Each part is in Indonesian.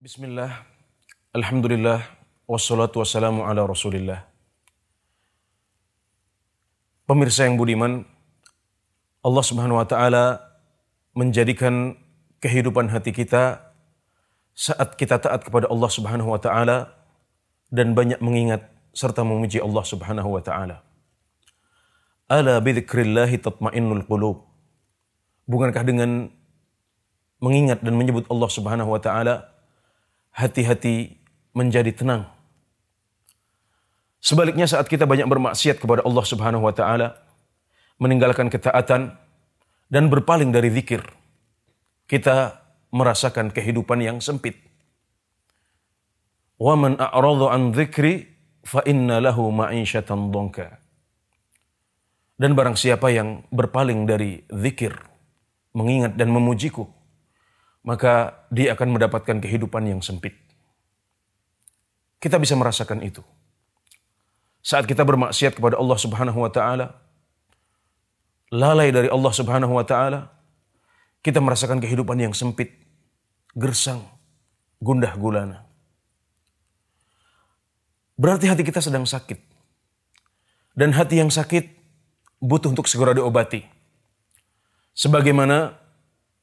Bismillah, alhamdulillah, wassalatu wassalamu ala rasulillah. Pemirsa yang budiman, Allah subhanahu wa ta'ala menjadikan kehidupan hati kita saat kita taat kepada Allah subhanahu wa ta'ala dan banyak mengingat serta memuji Allah subhanahu wa ta'ala. Ala bidzikrillahi tatma'innul qulub. Bukankah dengan mengingat dan menyebut Allah subhanahu wa ta'ala hati-hati menjadi tenang. Sebaliknya saat kita banyak bermaksiat kepada Allah subhanahu wa ta'ala, meninggalkan ketaatan dan berpaling dari zikir, kita merasakan kehidupan yang sempit. Wa man a'rada an dzikri fa inna lahu ma'isyatan dhanka. Dan barang siapa yang berpaling dari zikir, mengingat dan memujiku, maka dia akan mendapatkan kehidupan yang sempit. Kita bisa merasakan itu. Saat kita bermaksiat kepada Allah subhanahu wa ta'ala, lalai dari Allah subhanahu wa ta'ala, kita merasakan kehidupan yang sempit, gersang, gundah gulana. Berarti hati kita sedang sakit. Dan hati yang sakit butuh untuk segera diobati. Sebagaimana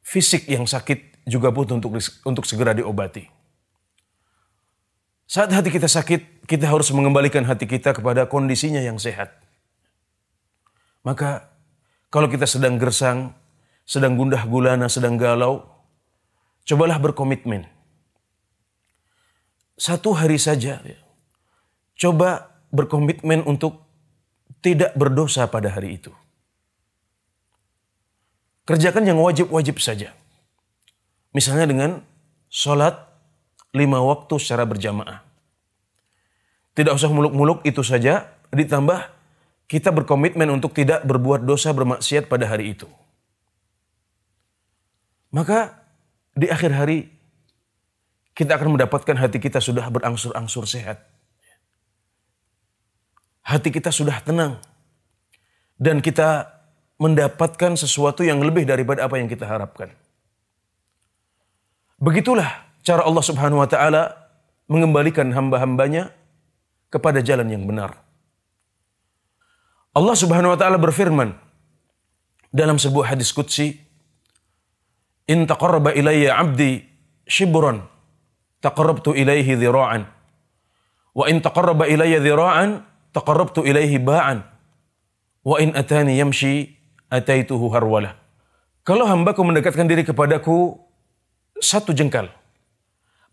fisik yang sakit juga butuh untuk segera diobati. Saat hati kita sakit, kita harus mengembalikan hati kita kepada kondisinya yang sehat. Maka, kalau kita sedang gersang, sedang gundah gulana, sedang galau, cobalah berkomitmen. Satu hari saja, coba berkomitmen untuk tidak berdosa pada hari itu. Kerjakan yang wajib-wajib saja. Misalnya dengan sholat 5 waktu secara berjamaah. Tidak usah muluk-muluk, itu saja, ditambah kita berkomitmen untuk tidak berbuat dosa bermaksiat pada hari itu. Maka di akhir hari kita akan mendapatkan hati kita sudah berangsur-angsur sehat. Hati kita sudah tenang. Dan kita mendapatkan sesuatu yang lebih daripada apa yang kita harapkan. Begitulah cara Allah subhanahu wa ta'ala mengembalikan hamba-hambanya kepada jalan yang benar. Allah subhanahu wa ta'ala berfirman dalam sebuah hadis qudsi, In taqarraba ilayya abdi shibran, taqarrabtu ilayhi dhira'an. Wa in taqarraba ilayya dhira'an, taqarrabtu ilayhi ba'an. Wa in atani yamshi, ataituhu harwalah. Kalau hambaku mendekatkan diri kepadaku 1 jengkal,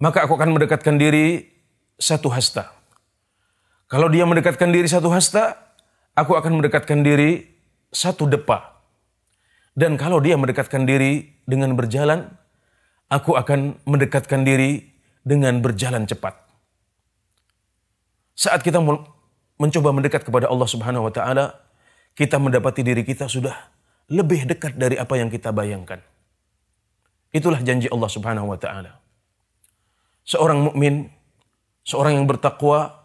maka aku akan mendekatkan diri 1 hasta. Kalau dia mendekatkan diri 1 hasta, aku akan mendekatkan diri 1 depa. Dan kalau dia mendekatkan diri dengan berjalan, aku akan mendekatkan diri dengan berjalan cepat. Saat kita mencoba mendekat kepada Allah subhanahu wa ta'ala, kita mendapati diri kita sudah lebih dekat dari apa yang kita bayangkan. Itulah janji Allah subhanahu wa ta'ala. Seorang mukmin, seorang yang bertakwa,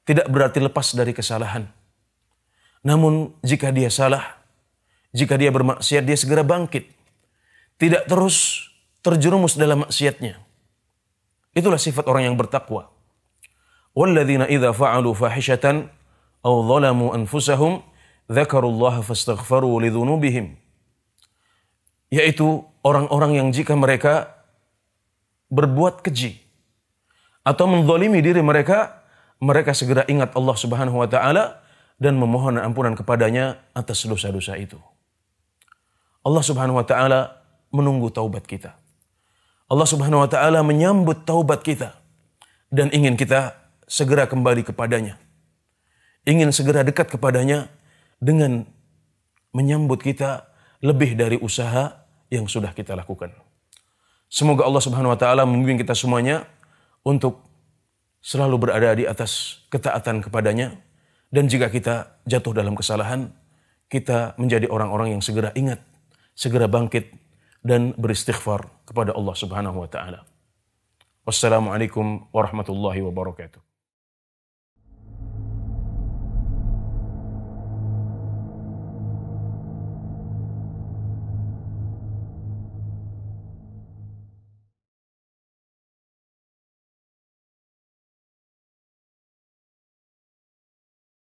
tidak berarti lepas dari kesalahan. Namun jika dia salah, jika dia bermaksiat, dia segera bangkit. Tidak terus terjerumus dalam maksiatnya. Itulah sifat orang yang bertakwa. وَالَّذِينَ إِذَا فَعَلُوا فَاحِشَةً أَوْ ظَلَمُوا أَنفُسَهُمْ ذَكَرُوا اللَّهَ فَاسْتَغْفَرُوا لِذُنُوبِهِمْ. Yaitu orang-orang yang jika mereka berbuat keji atau menzalimi diri mereka, mereka segera ingat Allah subhanahu wa ta'ala dan memohon ampunan kepadanya atas dosa-dosa itu. Allah subhanahu wa ta'ala menunggu taubat kita. Allah subhanahu wa ta'ala menyambut taubat kita dan ingin kita segera kembali kepadanya. Ingin segera dekat kepadanya dengan menyambut kita lebih dari usaha yang sudah kita lakukan. Semoga Allah subhanahu wa ta'ala membimbing kita semuanya untuk selalu berada di atas ketaatan kepadanya. Dan jika kita jatuh dalam kesalahan, kita menjadi orang-orang yang segera ingat, segera bangkit, dan beristighfar kepada Allah subhanahu wa ta'ala. Wassalamualaikum warahmatullahi wabarakatuh.